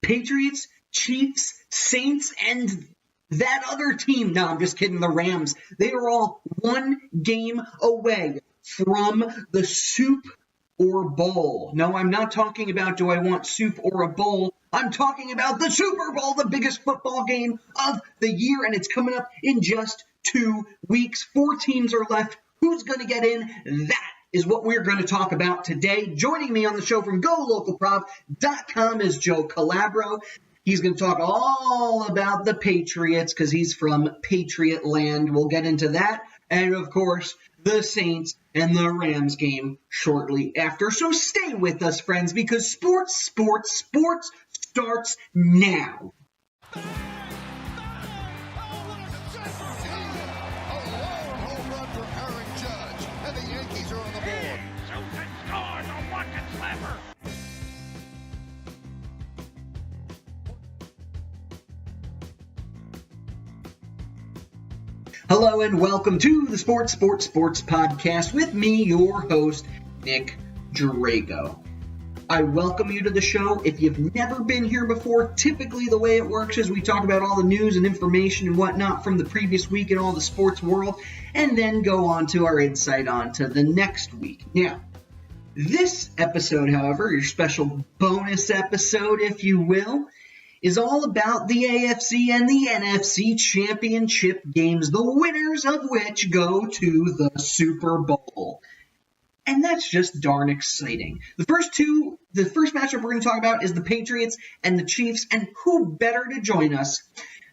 Patriots, Chiefs, Saints, and that other team. No, I'm just kidding. The Rams. They are all one game away from the Soup or Bowl. No, I'm not talking about do I want soup or a bowl. I'm talking about the Super Bowl, the biggest football game of the year, and it's coming up in just 2 weeks. 4 teams are left. Who's going to get in? That is what we're going to talk about today. Joining me on the show from GoLocalProv.com is Joe Calabro. He's going to talk all about the Patriots because he's from Patriot land. We'll get into that. And, of course, the Saints and the Rams game shortly after. So stay with us, friends, because sports starts now. Hello and welcome to the Sports Podcast with me, your host, Nick Drago. I welcome you to the show. If you've never been here before, typically the way it works is we talk about all the news and information and whatnot from the previous week in all the sports world, and then go on to our insight on to the next week. Now, this episode, however, your special bonus episode, if you will, is all about the AFC and the NFC championship games, the winners of which go to the Super Bowl. And that's just darn exciting. The first matchup we're going to talk about is the Patriots and the Chiefs, and who better to join us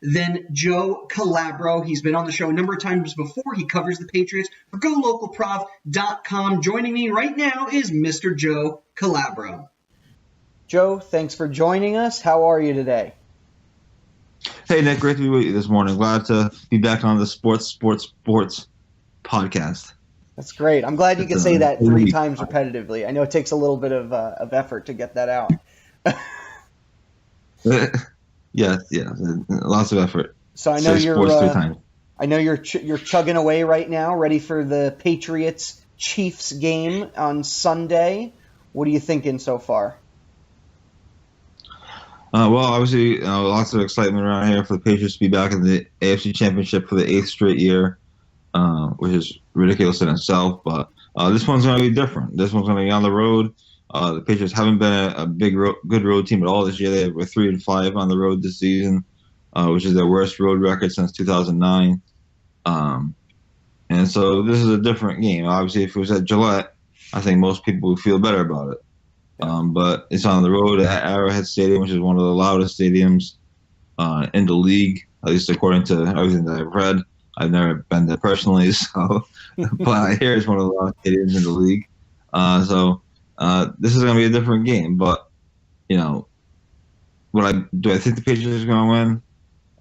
than Joe Calabro. He's been on the show a number of times before. He covers the Patriots for GoLocalProv.com. Joining me right now is Mr. Joe Calabro. Joe, thanks for joining us. How are you today? Hey, Nick. Great to be with you this morning. Glad to be back on the Sports Podcast. That's great. I'm glad you could say that 3 times repetitively. I know it takes a little bit of effort to get that out. Yeah, lots of effort. So I know sports 3 times. I know you're chugging away right now, ready for the Patriots-Chiefs game on Sunday. What are you thinking so far? Well, obviously, lots of excitement around here for the Patriots to be back in the AFC Championship for the 8th straight year, which is ridiculous in itself. But this one's going to be different. This one's going to be on the road. The Patriots haven't been a good road team at all this year. They were 3-5 on the road this season, which is their worst road record since 2009. And so this is a different game. Obviously, if it was at Gillette, I think most people would feel better about it. But it's on the road at Arrowhead Stadium, which is one of the loudest stadiums in the league, at least according to everything that I've read. I've never been there personally, but I hear it's one of the loudest stadiums in the league. So this is going to be a different game. But, do I think the Patriots are going to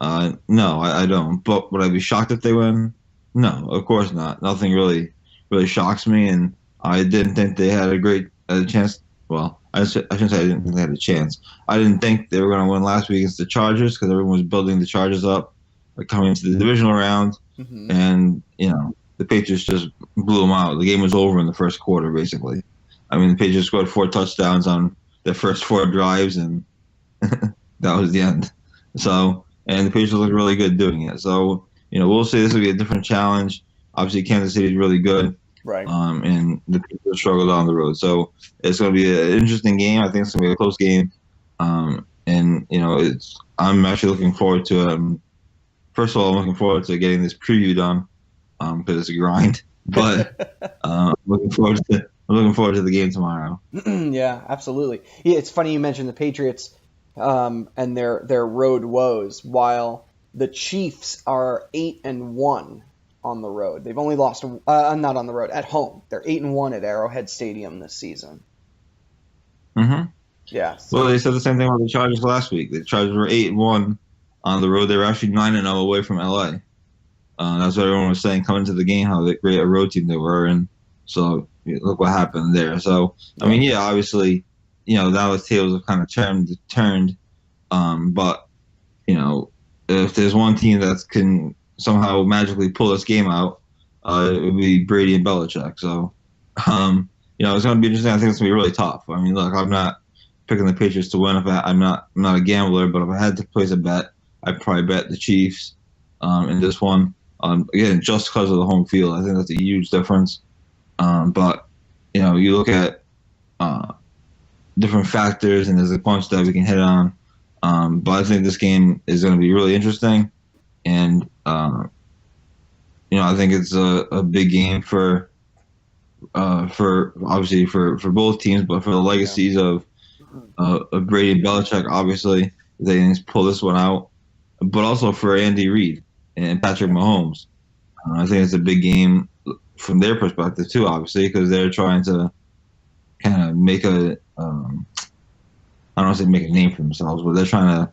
win? No, I don't. But would I be shocked if they win? No, of course not. Nothing really shocks me, and I didn't think they had a chance. Well, I shouldn't say I didn't think they had a chance. I didn't think they were going to win last week against the Chargers because everyone was building the Chargers up coming into the divisional round. Mm-hmm. And, the Patriots just blew them out. The game was over in the first quarter, basically. I mean, the Patriots scored 4 touchdowns on their first 4 drives, and that was the end. So, and the Patriots looked really good doing it. So, we'll see. This will be a different challenge. Obviously, Kansas City is really good. Right. And the Patriots struggled on the road. So it's going to be an interesting game. I think it's going to be a close game. I'm actually looking forward to it. First of all, I'm looking forward to getting this preview done because it's a grind. But I'm looking forward to the game tomorrow. Yeah, absolutely. Yeah, it's funny you mentioned the Patriots and their road woes, while the Chiefs are 8-1. On the road. They've only lost, not on the road, at home. They're 8-1 at Arrowhead Stadium this season. Mm-hmm. Yeah. So. Well, they said the same thing about the Chargers last week. The Chargers were 8-1 on the road. They were actually 9-0 away from LA. That's what everyone was saying coming into the game, how great a road team they were. And so look what happened there. So, I mean, yeah, obviously, now the tables have kind of turned. But, if there's one team that can somehow magically pull this game out, it would be Brady and Belichick. So, it's going to be interesting. I think it's going to be really tough. I mean, look, I'm not picking the Patriots to win. If I'm not a gambler, but if I had to place a bet, I'd probably bet the Chiefs in this one. Again, just because of the home field, I think that's a huge difference. But you look at different factors, and there's a bunch that we can hit on. But I think this game is going to be really interesting, and I think it's a big game for obviously for both teams, but for the legacies of Brady and Belichick, obviously they can pull this one out, but also for Andy Reid and Patrick Mahomes. I think it's a big game from their perspective too, obviously, because they're trying to kind of make I don't want to say make a name for themselves, but they're trying to,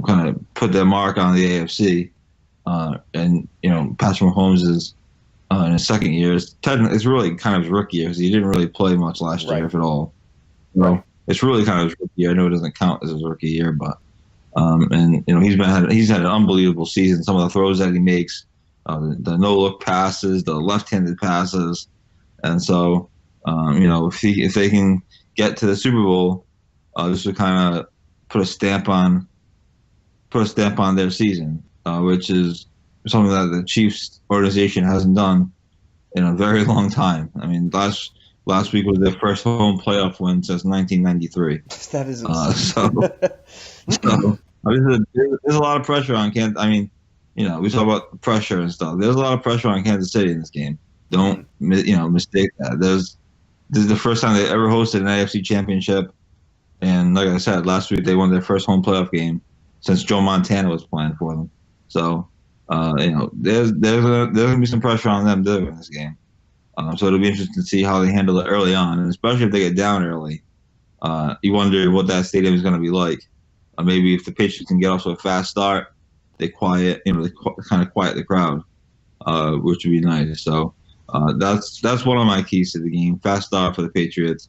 kind of put their mark on the AFC. And Patrick Mahomes is in his second year. It's really kind of his rookie year because he didn't really play much last year, if at all. So it's really kind of his rookie year. I know it doesn't count as his rookie year, but he's had an unbelievable season. Some of the throws that he makes, the no-look passes, the left-handed passes, and so if they can get to the Super Bowl, this would kind of put a stamp on their season, which is something that the Chiefs organization hasn't done in a very long time. I mean, last week was their first home playoff win since 1993. That is insane. There's a lot of pressure on Kansas. I mean, we talk about pressure and stuff. There's a lot of pressure on Kansas City in this game. Don't mistake that. This is the first time they ever hosted an AFC championship. And like I said, last week they won their first home playoff game since Joe Montana was playing for them. So, there's gonna be some pressure on them too in this game. So it'll be interesting to see how they handle it early on, and especially if they get down early. You wonder what that stadium is going to be like. Maybe if the Patriots can get off to a fast start, they kind of quiet the crowd, which would be nice. So that's one of my keys to the game: fast start for the Patriots.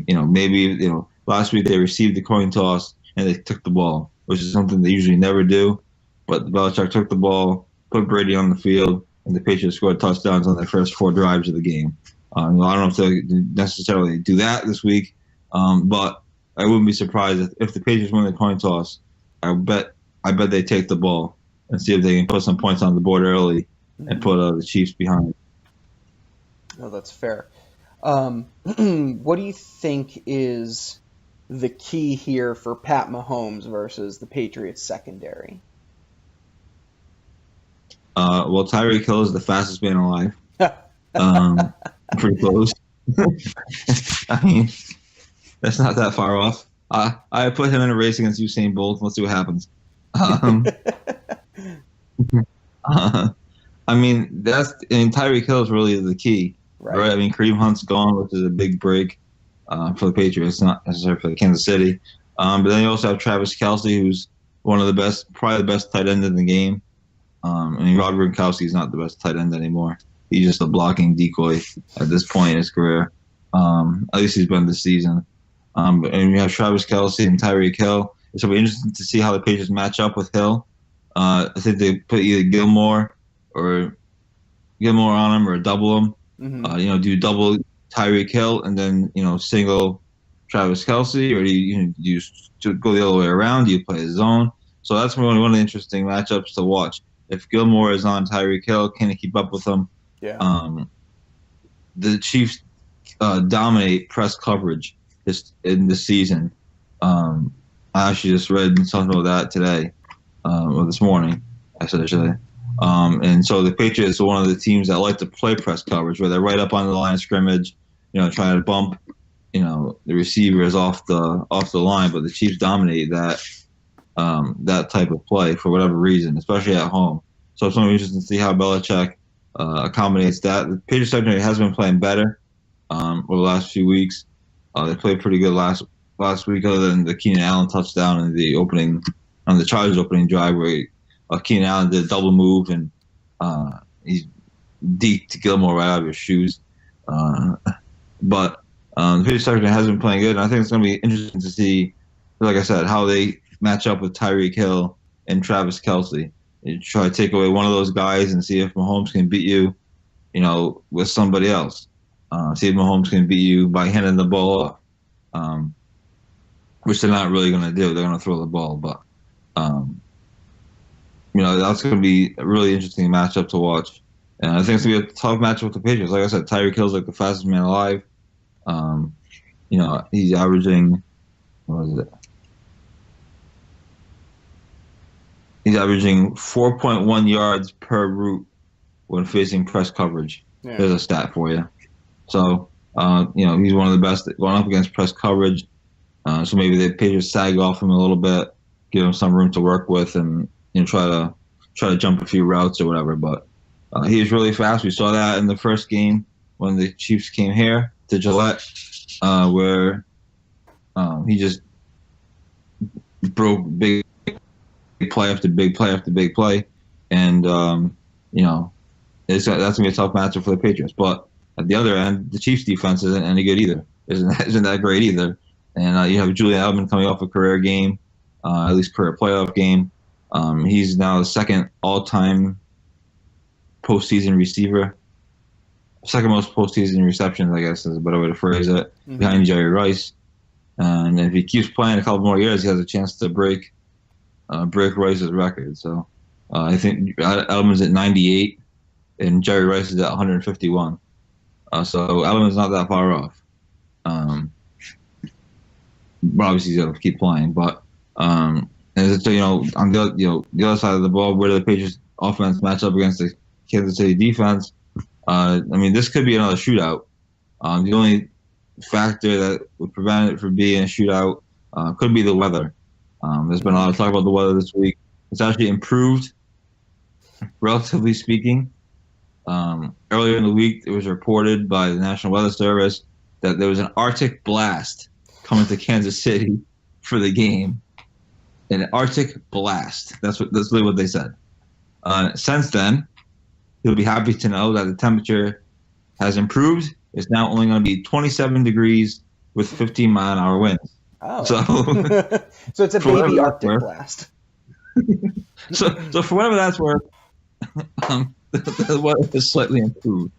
Maybe last week they received the coin toss and they took the ball, which is something they usually never do. But Belichick took the ball, put Brady on the field, and the Patriots scored touchdowns on their first 4 drives of the game. I don't know if they necessarily do that this week, but I wouldn't be surprised if the Patriots win the coin toss. I bet they take the ball and see if they can put some points on the board early and put the Chiefs behind. Oh, that's fair. What do you think is the key here for Pat Mahomes versus the Patriots secondary? Well, Tyreek Hill is the fastest man alive. Pretty close. I mean, that's not that far off. I put him in a race against Usain Bolt. Let's see what happens. Tyreek Hill is really the key, right? I mean, Kareem Hunt's gone, which is a big break for the Patriots, not necessarily for Kansas City. But then you also have Travis Kelce, who's one of the best, probably the best tight end in the game. Rob Gronkowski is not the best tight end anymore. He's just a blocking decoy at this point in his career. At least he's been this season. And you have Travis Kelce and Tyreek Hill. So it'll be interesting to see how the Patriots match up with Hill. I think they put either Gilmore on him or double him. Mm-hmm. Do double Tyreek Hill and then single Travis Kelce, or do you go the other way around? Do you play a zone? So that's one of the interesting matchups to watch. If Gilmore is on Tyreek Hill, can he keep up with him? Yeah. The Chiefs dominate press coverage in this season. I actually just read something about that today, or this morning, I should say. And so the Patriots are one of the teams that like to play press coverage, where they're right up on the line of scrimmage, trying to bump, the receivers off the line. But the Chiefs dominate that type of play for whatever reason, especially at home. So it's going to be interesting to see how Belichick accommodates that. The Patriots secondary has been playing better over the last few weeks. They played pretty good last week, other than the Keenan Allen touchdown in the Chargers opening drive, where Keenan Allen did a double move and he deked Gilmore right out of his shoes. But the Patriots secondary has been playing good, and I think it's going to be interesting to see, like I said, how they match up with Tyreek Hill and Travis Kelce. You try to take away one of those guys and see if Mahomes can beat you, with somebody else. See if Mahomes can beat you by handing the ball off. which they're not really going to do. They're going to throw the ball, but that's going to be a really interesting matchup to watch. And I think it's going to be a tough matchup with the Patriots. Like I said, Tyreek Hill's like the fastest man alive. He's averaging, what is it? He's averaging 4.1 yards per route when facing press coverage. Yeah. There's a stat for you. So, he's one of the best going up against press coverage. So maybe the Patriots sag off him a little bit, give him some room to work with, and try to jump a few routes or whatever. But he is really fast. We saw that in the first game when the Chiefs came here to Gillette, where he just broke big play after big play after big play, and that's gonna be a tough matchup for the Patriots. But at the other end, the Chiefs' defense isn't any good either. Isn't that great either? And you have Julian Edelman coming off a career game, at least career playoff game. He's now the second all-time postseason receiver, second most postseason receptions, I guess is a better way to phrase it, behind Jerry Rice. And if he keeps playing a couple more years, he has a chance to break Rice's record. So I think Edelman's at 98, and Jerry Rice is at 151. So Edelman's not that far off. But obviously he's got to keep playing. But on the other side of the ball, where do the Patriots offense match up against the Kansas City defense? This could be another shootout. The only factor that would prevent it from being a shootout could be the weather. There's been a lot of talk about the weather this week. It's actually improved, relatively speaking. Earlier in the week, it was reported by the National Weather Service that there was an Arctic blast coming to Kansas City for the game. An Arctic blast. That's really what they said. Since then, you'll be happy to know that the temperature has improved. It's now only going to be 27 degrees with 15-mile-an-hour winds. Oh. So it's a baby Arctic blast. So for whatever that's worth, the weather is slightly improved.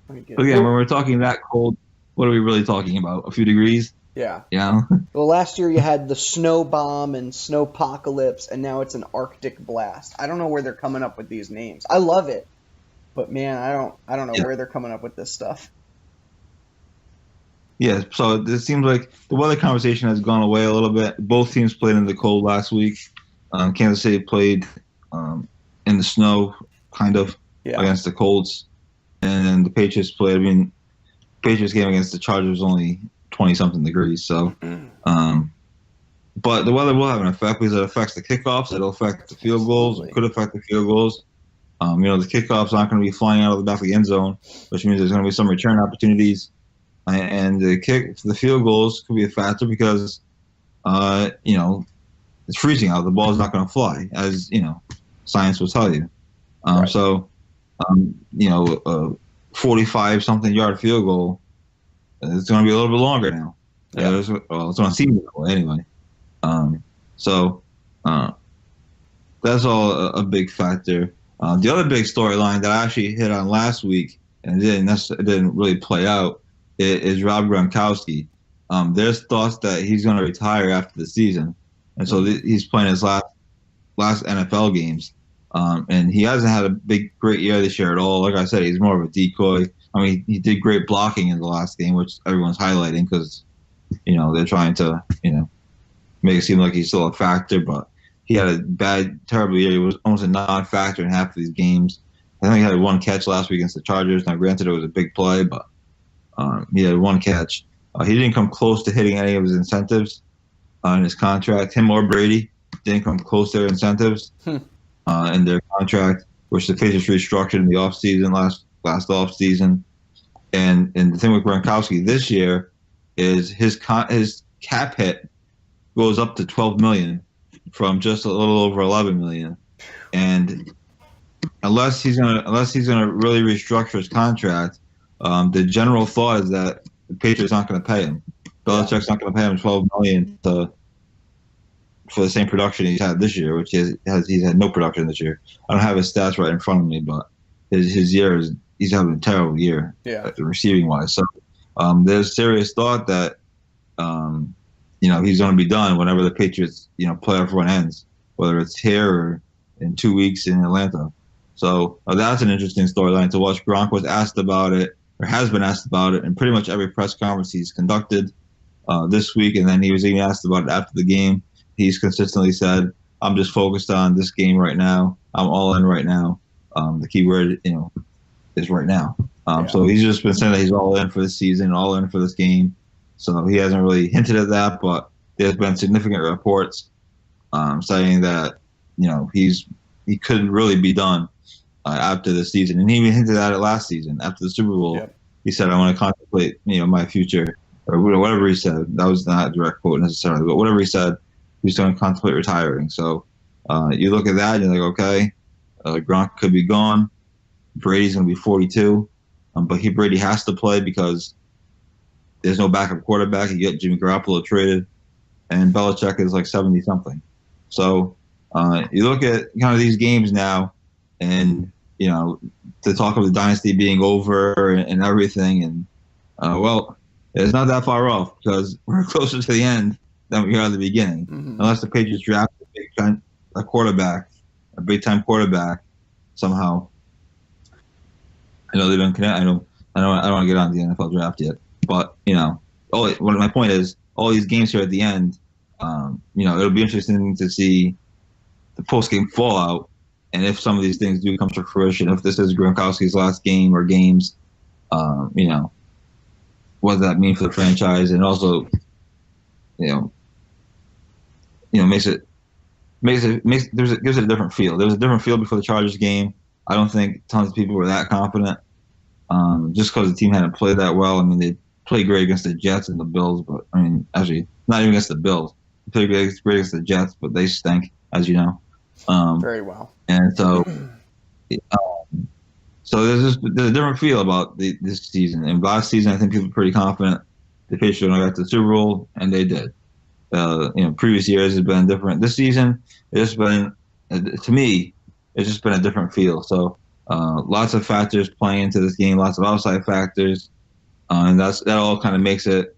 Again, when we're talking that cold, what are we really talking about? A few degrees? Yeah. Yeah. Well, last year you had the snow bomb and snowpocalypse, and now it's an Arctic blast. I don't know where they're coming up with these names. I love it, but man, I don't know where they're coming up with this stuff. Yeah, so it seems like the weather conversation has gone away a little bit. Both teams played in the cold last week. Kansas City played in the snow, kind of, against the Colts. And then the Patriots played. Patriots game against the Chargers was only 20-something degrees. So, but the weather will have an effect because it affects the kickoffs. It'll affect the field goals. It could affect the field goals. The kickoffs aren't going to be flying out of the back of the end zone, which means there's going to be some return opportunities. And the field goals could be a factor because, it's freezing out. The ball's not going to fly, as, science will tell you. Right. So, a 45-something yard field goal, it's going to be a little bit longer now. Yeah. It's going to seem that way anyway. That's all a big factor. The other big storyline that I actually hit on last week, and it didn't really play out, is Rob Gronkowski. There's thoughts that he's going to retire after the season, and so he's playing his last NFL games. And he hasn't had a great year this year at all. Like I said, he's more of a decoy. He did great blocking in the last game, which everyone's highlighting because, they're trying to, make it seem like he's still a factor. But he had a terrible year. He was almost a non-factor in half of these games. I think he had one catch last week against the Chargers. Now, granted, it was a big play, but he had one catch. He didn't come close to hitting any of his incentives in his contract. Him or Brady didn't come close to their incentives in their contract, which the Patriots restructured in the offseason, last offseason. And the thing with Gronkowski this year is his cap hit goes up to $12 million from just a little over $11 million. And unless he's gonna really restructure his contract, the general thought is that the Patriots aren't going to pay him. Belichick's not going to pay him $12 million for the same production he's had this year, which he's had no production this year. I don't have his stats right in front of me, but his year he's having a terrible year, receiving wise. So there's serious thought that he's going to be done whenever the Patriots, playoff run ends, whether it's here or in 2 weeks in Atlanta. So that's an interesting storyline to watch. Gronk was asked about it, or has been asked about it, in pretty much every press conference he's conducted this week, and then he was even asked about it after the game. He's consistently said, "I'm just focused on this game right now. I'm all in right now." The key word, is right now. So he's just been saying that he's all in for this season, all in for this game. So he hasn't really hinted at that, but there's been significant reports saying that he couldn't really be done after the season, and he even hinted at it last season after the Super Bowl. Yep. He said, "I want to contemplate, my future," or whatever he said. That was not a direct quote necessarily, but whatever he said, he's going to contemplate retiring. So you look at that, and you're like, okay, Gronk could be gone. Brady's going to be 42, but Brady has to play because there's no backup quarterback. You get Jimmy Garoppolo traded, and Belichick is like 70-something. So you look at kind of these games now, and the talk of the dynasty being over and everything, and well, it's not that far off because we're closer to the end than we are at the beginning. Mm-hmm. Unless the Patriots draft a quarterback, a big-time quarterback somehow. I know they've been connected. I don't want to get on the NFL draft yet, but my point is, all these games here at the end, it'll be interesting to see the post-game fallout, and if some of these things do come to fruition, if this is Gronkowski's last game or games, what does that mean for the franchise? And also, gives it a different feel. There was a different feel before the Chargers game. I don't think tons of people were that confident, just because the team hadn't played that well. I mean, they played great against the Jets and the Bills, but actually, not even against the Bills. They played great against the Jets, but they stink, as you know. Very well. And so, there's a different feel about this season. And last season, I think people were pretty confident the Patriots were going to get to the Super Bowl, and they did. Previous years has been different. This season, it's been, to me, it's just been a different feel. So lots of factors playing into this game, lots of outside factors, and that all kind of makes it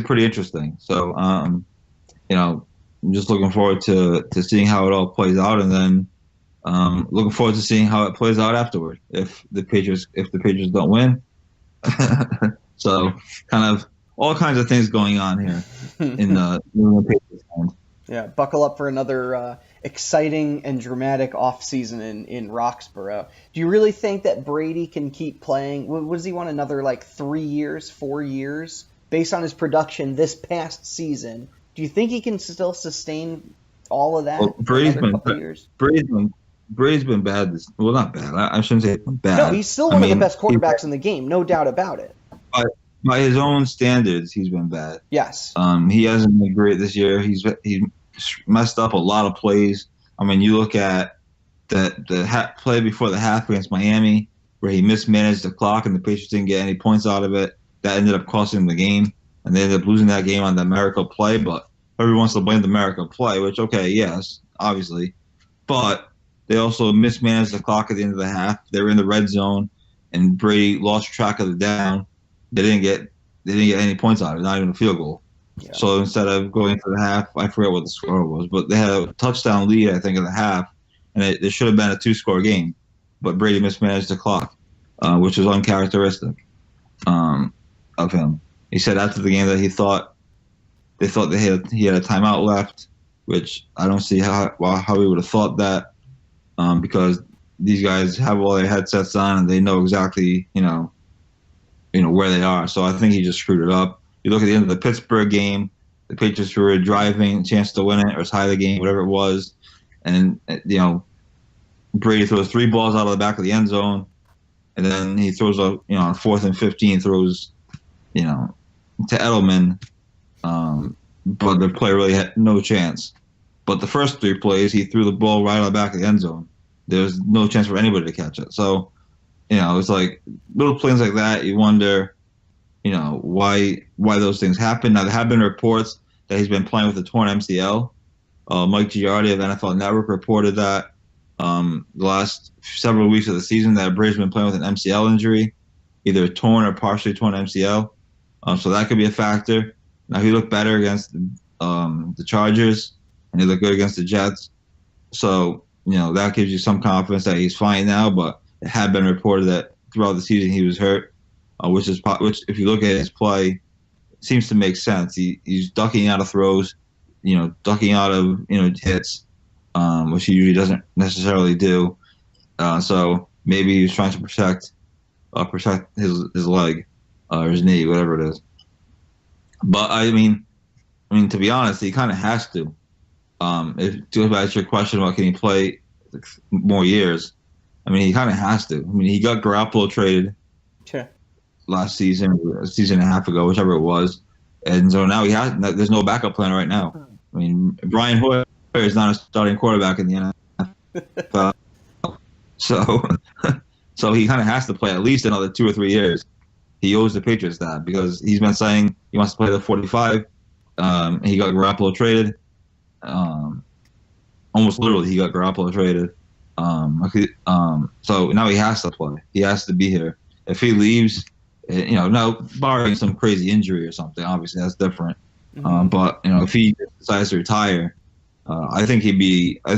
pretty interesting. So I'm just looking forward to seeing how it all plays out, and then looking forward to seeing how it plays out afterward if the Patriots don't win. So kind of all kinds of things going on here in the Patriots end. Yeah, buckle up for another exciting and dramatic offseason in Roxborough. Do you really think that Brady can keep playing? What does he want, another 3 years, 4 years? Based on his production this past season, do you think he can still sustain all of that for another couple years? Brady's been bad. Not bad. I shouldn't say bad. No, he's still one of the best quarterbacks in the game, no doubt about it. By his own standards, he's been bad. Yes. He hasn't been great this year. He's messed up a lot of plays. I mean, you look at the play before the half against Miami, where he mismanaged the clock and the Patriots didn't get any points out of it. That ended up costing them the game, and they ended up losing that game on the miracle play. But everyone wants to blame the miracle play, which, okay, yes, obviously. But they also mismanaged the clock at the end of the half. They were in the red zone, and Brady lost track of the down. They didn't get any points out of it, not even a field goal. Yeah. So instead of going for the half, I forget what the score was, but they had a touchdown lead, I think, in the half, and it should have been a 2-score game. But Brady mismanaged the clock, which was uncharacteristic of him. He said after the game that he thought he had a timeout left, which I don't see how he would have thought that, because these guys have all their headsets on and they know exactly where they are. So I think he just screwed it up. You look at the end of the Pittsburgh game, the Patriots were driving, chance to win it or tie the game, whatever it was, and Brady throws 3 balls out of the back of the end zone, and then he throws on 4th and 15, throws to Edelman, but the player really had no chance. But the first 3 plays, he threw the ball right out of the back of the end zone. There was no chance for anybody to catch it. So it's like little things like that. You wonder, why those things happen. Now, there have been reports that he's been playing with a torn MCL. Mike Giardi of NFL Network reported that the last several weeks of the season that Brady's been playing with an MCL injury, either torn or partially torn MCL. So that could be a factor. Now he looked better against the Chargers, and he looked good against the Jets. So that gives you some confidence that he's fine now. But it had been reported that throughout the season he was hurt, which if you look at his play, seems to make sense. He's ducking out of throws, ducking out of hits, which he usually doesn't necessarily do. So maybe he was trying to protect his leg or his knee, whatever it is. But I mean, to be honest, he kind of has to. If to go back to your question about can he play more years, I mean, he kind of has to. I mean, he got Garoppolo traded last season, a season and a half ago, whichever it was, and so now there's no backup plan right now. I mean, Brian Hoyer is not a starting quarterback in the NFL, so he kind of has to play at least another 2 or 3 years. He owes the Patriots that because he's been saying he wants to play the 45. He got Garoppolo traded. Almost literally, he got Garoppolo traded. So now he has to play. He has to be here. If he leaves, now barring some crazy injury or something, obviously that's different. Mm-hmm. But if he decides to retire, I think he'd be a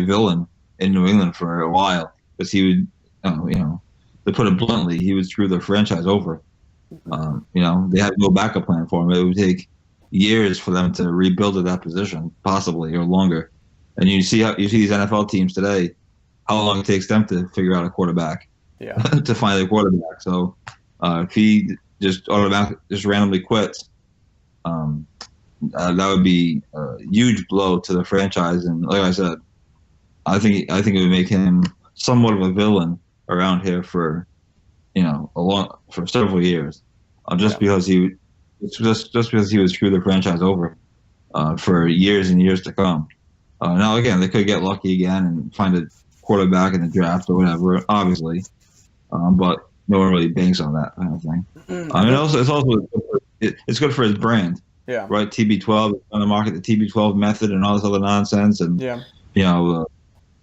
villain in New England for a while because he would, to put it bluntly, he would screw the franchise over. They had no backup plan for him. It would take years for them to rebuild at that position, possibly, or longer. And you see these NFL teams today, how long it takes them to figure out a quarterback, to find a quarterback. So if he just randomly quits, that would be a huge blow to the franchise. And like I said, I think it would make him somewhat of a villain around here for for several years, because he would screw the franchise over for years and years to come. Now again, they could get lucky again and find a quarterback in the draft or whatever, obviously, but no one really banks on that kind of thing. It's good for his brand, right? TB12 on the market, the TB12 method, and all this other nonsense, and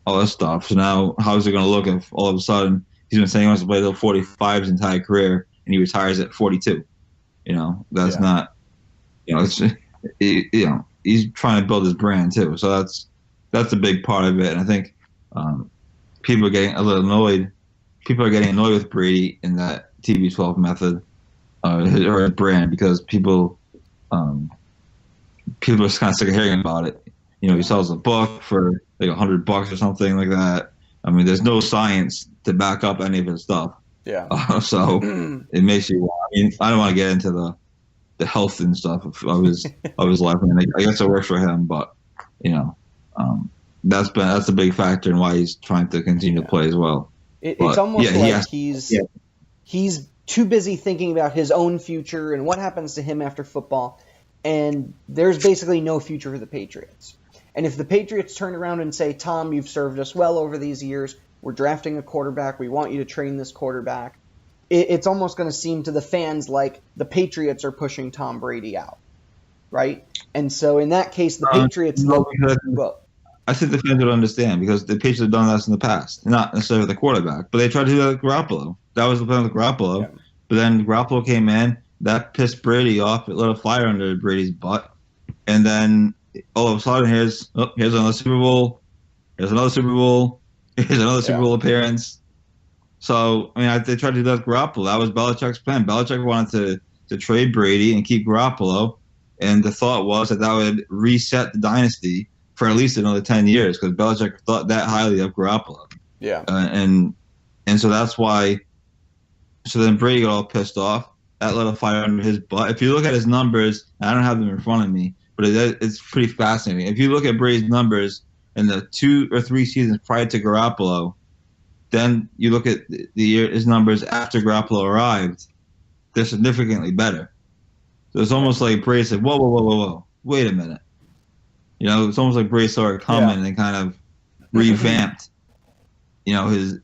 all this stuff. So now, how's it going to look if all of a sudden he's been saying he wants to play till 45 his entire career and he retires at 42? That's not. He's trying to build his brand too. So that's a big part of it. And I think people are getting a little annoyed. People are getting annoyed with Brady in that TB12 method or his brand because people are just kind of sick of hearing about it. He sells a book for like $100 or something like that. I mean, there's no science to back up any of his stuff. So it makes you. I mean, I don't want to get into the health and stuff of his life. I mean, I guess it works for him, but that's a big factor in why he's trying to continue to play as well. It's almost like he's too busy thinking about his own future and what happens to him after football, and there's basically no future for the Patriots. And if the Patriots turn around and say, Tom, you've served us well over these years, we're drafting a quarterback, we want you to train this quarterback, it's almost going to seem to the fans like the Patriots are pushing Tom Brady out, right? And so in that case, the Patriots I think the fans would understand because the Patriots have done this in the past, not necessarily the quarterback, but they tried to do that with Garoppolo. That was the plan with Garoppolo. Yeah. But then Garoppolo came in, that pissed Brady off, it lit a fire under Brady's butt, and then all of a sudden, here's another Super Bowl. Here's another Super Bowl. Here's another Super Bowl appearance. So, I mean, they tried to do that with Garoppolo. That was Belichick's plan. Belichick wanted to trade Brady and keep Garoppolo, and the thought was that would reset the dynasty for at least another 10 years because Belichick thought that highly of Garoppolo. Yeah. And so that's why. So then Brady got all pissed off. That lit a fire under his butt. If you look at his numbers, I don't have them in front of me, but it's pretty fascinating. If you look at Brady's numbers in the 2 or 3 seasons prior to Garoppolo, then you look at his numbers after Garoppolo arrived, they're significantly better. So it's almost like Brady said, whoa, wait a minute. It's almost like Brady saw it coming and kind of revamped, his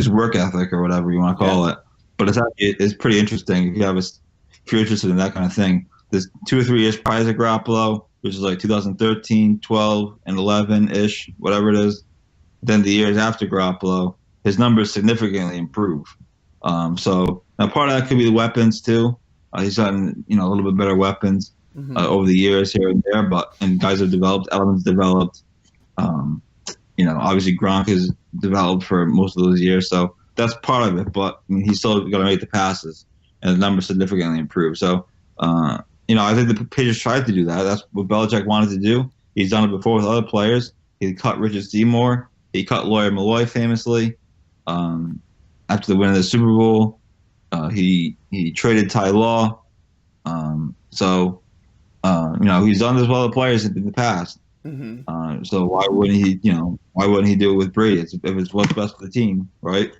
work ethic or whatever you want to call it. But it's pretty interesting if you're interested in that kind of thing. There's 2 or 3 years prior to Garoppolo, which is like 2013, 12, and 11-ish, whatever it is. Then the years after Garoppolo, his numbers significantly improve. So now part of that could be the weapons too. He's gotten a little bit better weapons over the years here and there, and guys have developed. Edelman's developed. Obviously Gronk has developed for most of those years, so that's part of it. But I mean, he's still going to make the passes, and the numbers significantly improved. So, I think the Patriots tried to do that. That's what Belichick wanted to do. He's done it before with other players. He cut Richard Seymour. He cut Lawyer Malloy famously. After the win of the Super Bowl, he traded Ty Law. He's done this with other players in the past. So why wouldn't he? Why wouldn't he do it with Brady? If it's what's best for the team, right?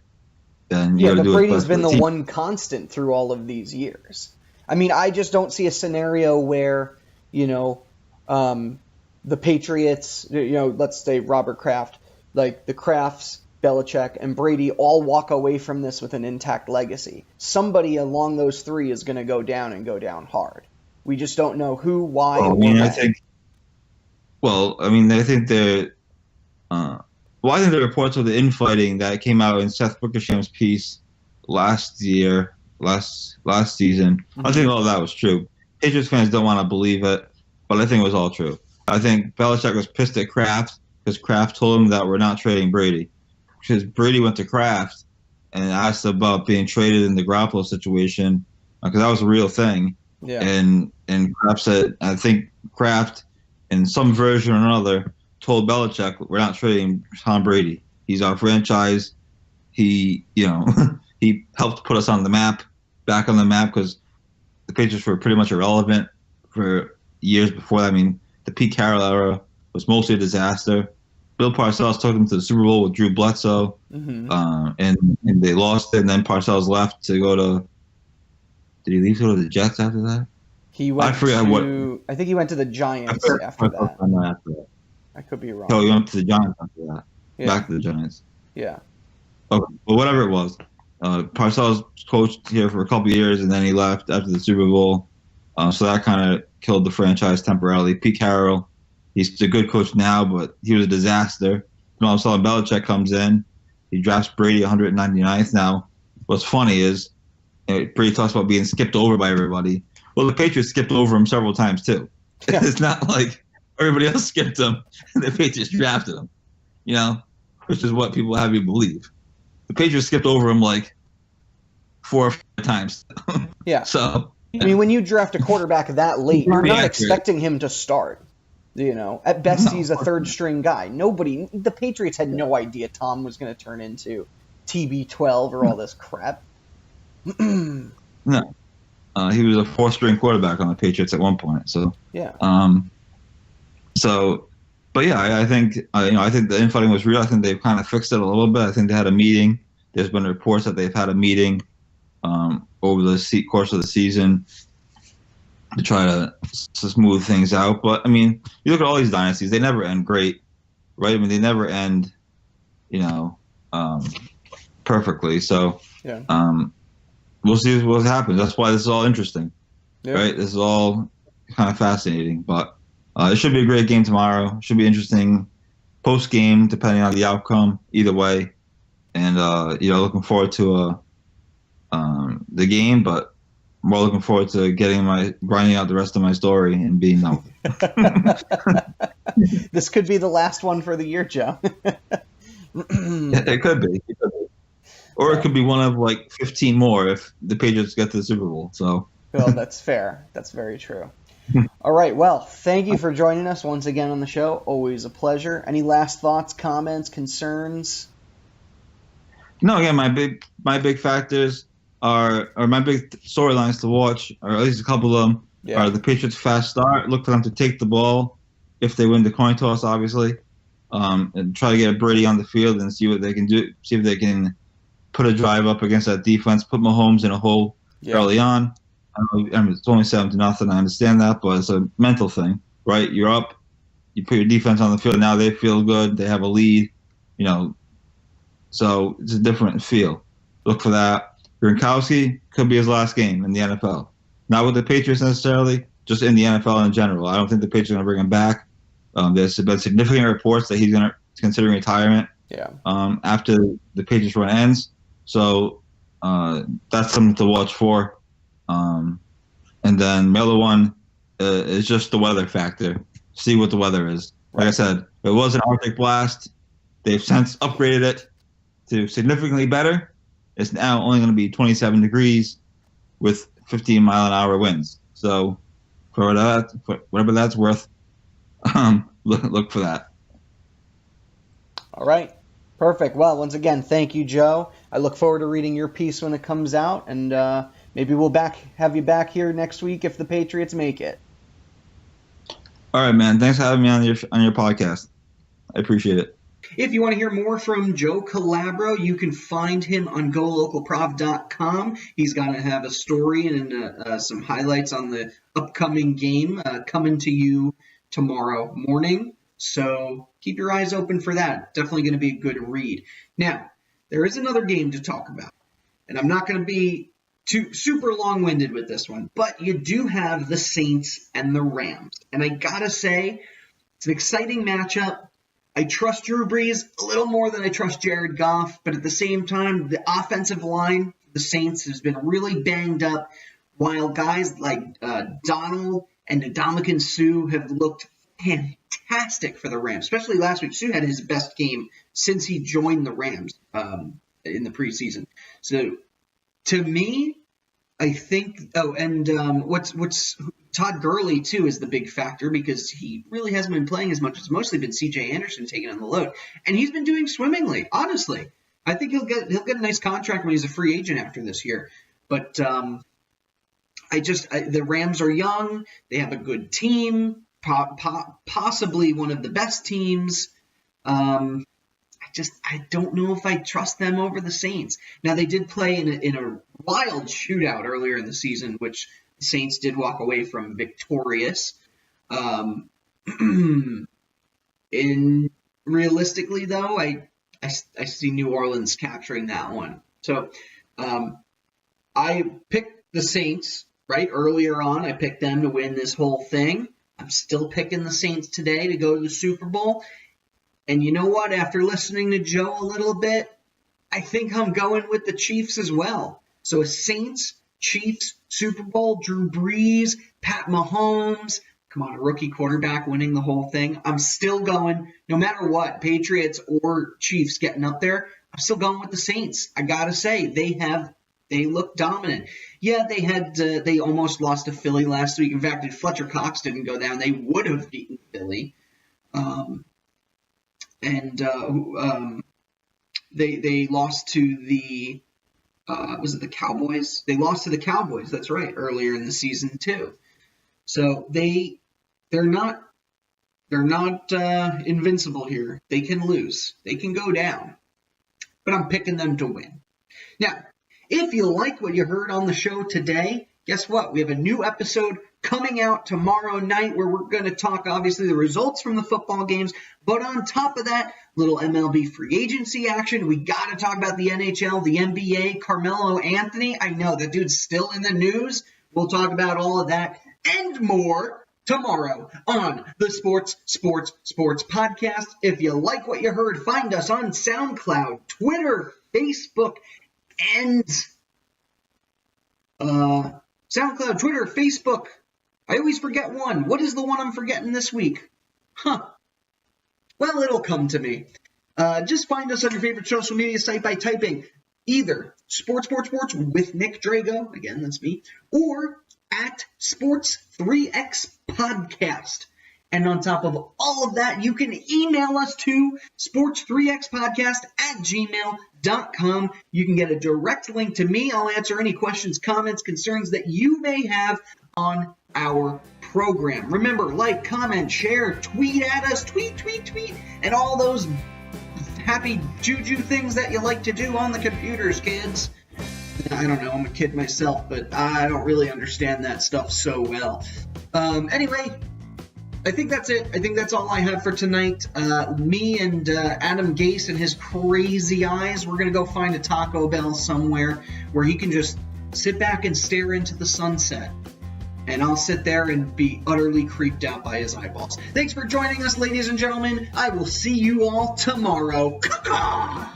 Then but Brady's been the one constant through all of these years. I mean, I just don't see a scenario where the Patriots, let's say Robert Kraft, like the Krafts, Belichick, and Brady all walk away from this with an intact legacy. Somebody along those three is going to go down and go down hard. We just don't know who, why, or when. I think the reports of the infighting that came out in Seth Wickersham's piece last season, I think all that was true. Patriots fans don't want to believe it, but I think it was all true. I think Belichick was pissed at Kraft because Kraft told him that we're not trading Brady. Because Brady went to Kraft and asked about being traded in the Garoppolo situation, because that was a real thing. Yeah. And Kraft said, I think Kraft, in some version or another, told Belichick, we're not trading Tom Brady. He's our franchise. He he helped put us on the map, back on the map, because the Patriots were pretty much irrelevant for years before that. I mean, the Pete Carroll era was mostly a disaster. Bill Parcells took them to the Super Bowl with Drew Bledsoe, and they lost it. And then Parcells left to go to. Did he leave to go to the Jets after that? He went I think he went to the Giants after that. I could be wrong. Oh, he went to the Giants after that. Yeah. Back to the Giants. Yeah. Okay, but whatever it was, Parcells coached here for a couple of years, and then he left after the Super Bowl. So that kind of killed the franchise temporarily. Pete Carroll, he's a good coach now, but he was a disaster. And all of a sudden, Belichick comes in. He drafts Brady 199th. Now, what's funny is Brady talks about being skipped over by everybody. Well, the Patriots skipped over him several times, too. Yeah. It's not like everybody else skipped him and the Patriots drafted him, which is what people have you believe. The Patriots skipped over him like 4 or 5 times. Yeah. So, I mean, when you draft a quarterback that late, you're not expecting him to start. At best, he's a third-string guy. The Patriots had no idea Tom was going to turn into TB12 or all this crap. No. He was a 4th-string quarterback on the Patriots at one point. So, yeah. But yeah, I think the infighting was real. I think they've kind of fixed it a little bit. I think they had a meeting. There's been reports that they've had a meeting over the course of the season to try to smooth things out. But I mean, you look at all these dynasties; they never end great, right? I mean, they never end, perfectly. So, yeah. We'll see what happens. That's why this is all interesting, yeah. Right? This is all kind of fascinating. But it should be a great game tomorrow. It should be interesting post game, depending on the outcome. Either way, and looking forward to the game, but more looking forward to grinding out the rest of my story and being done. This could be the last one for the year, Joe. It could be. Or it could be one of like 15 more if the Patriots get to the Super Bowl. So. Well, that's fair. That's very true. All right. Well, thank you for joining us once again on the show. Always a pleasure. Any last thoughts, comments, concerns? No. Again, my big factors are my big storylines to watch, or at least a couple of them, are the Patriots' fast start. Look for them to take the ball if they win the coin toss, obviously, and try to get Brady on the field and see what they can do. See if they can put a drive up against that defense, put Mahomes in a hole early on. I mean, it's only 7-0. I understand that, but it's a mental thing, right? You're up, you put your defense on the field. Now they feel good. They have a lead, so it's a different feel. Look for that. Gronkowski could be his last game in the NFL. Not with the Patriots necessarily, just in the NFL in general. I don't think the Patriots are going to bring him back. There's been significant reports that he's considering retirement after the Patriots run ends. So that's something to watch for. And then the other one is just the weather factor. See what the weather is. Like I said, it was an Arctic blast. They've since upgraded it to significantly better. It's now only going to be 27 degrees with 15-mile-an-hour winds. So for whatever that's worth, look for that. All right. Perfect. Well, once again, thank you, Joe. I look forward to reading your piece when it comes out, and maybe we'll have you back here next week if the Patriots make it. All right, man. Thanks for having me on your podcast. I appreciate it. If you want to hear more from Joe Calabro, you can find him on golocalprov.com. He's going to have a story and some highlights on the upcoming game coming to you tomorrow morning. So keep your eyes open for that. Definitely going to be a good read. Now, there is another game to talk about, and I'm not going to be too super long-winded with this one, but you do have the Saints and the Rams. And I got to say, it's an exciting matchup. I trust Drew Brees a little more than I trust Jared Goff, but at the same time, the offensive line, the Saints, has been really banged up, while guys like Donald and Ndamukong Suh have looked fantastic for the Rams, especially last week. Suh had his best game since he joined the Rams in the preseason. So to me, I think what's Todd Gurley too is the big factor, because he really hasn't been playing as much. It's mostly been C.J. Anderson taking on the load, and he's been doing swimmingly. Honestly, I think he'll get a nice contract when he's a free agent after this year. But the Rams are young. They have a good team. Possibly one of the best teams. I don't know if I trust them over the Saints. Now, they did play in a wild shootout earlier in the season, which the Saints did walk away from victorious. Realistically, though, I see New Orleans capturing that one. So I picked the Saints right earlier on. I picked them to win this whole thing. I'm still picking the Saints today to go to the Super Bowl. And you know what? After listening to Joe a little bit, I think I'm going with the Chiefs as well. So a Saints, Chiefs, Super Bowl, Drew Brees, Pat Mahomes. Come on, a rookie quarterback winning the whole thing. I'm still going, no matter what, Patriots or Chiefs getting up there, I'm still going with the Saints. I got to say, they look dominant. Yeah, they almost lost to Philly last week. In fact, if Fletcher Cox didn't go down, they would have beaten Philly. They lost to the was it the Cowboys? They lost to the Cowboys. That's right, earlier in the season too. So they're not invincible here. They can lose. They can go down. But I'm picking them to win. Now, if you like what you heard on the show today, guess what? We have a new episode coming out tomorrow night where we're going to talk, obviously, the results from the football games. But on top of that, little MLB free agency action. We got to talk about the NHL, the NBA, Carmelo Anthony. I know, the dude's still in the news. We'll talk about all of that and more tomorrow on the Sports Podcast. If you like what you heard, find us on SoundCloud, Twitter, Facebook, and SoundCloud, Twitter, Facebook. I always forget one. What is the one I'm forgetting this week? Well, it'll come to me. Just find us on your favorite social media site by typing either Sports with Nick Drago, again, that's me, or at Sports3X Podcast. And on top of all of that, you can email us to sports3xpodcast@gmail.com. You can get a direct link to me. I'll answer any questions, comments, concerns that you may have on our program. Remember, like, comment, share, tweet at us, tweet, and all those happy juju things that you like to do on the computers, kids. I don't know, I'm a kid myself, but I don't really understand that stuff so well. Anyway, I think that's it. I think that's all I have for tonight. Me and Adam Gase and his crazy eyes, we're going to go find a Taco Bell somewhere where he can just sit back and stare into the sunset. And I'll sit there and be utterly creeped out by his eyeballs. Thanks for joining us, ladies and gentlemen. I will see you all tomorrow. Caw-caw!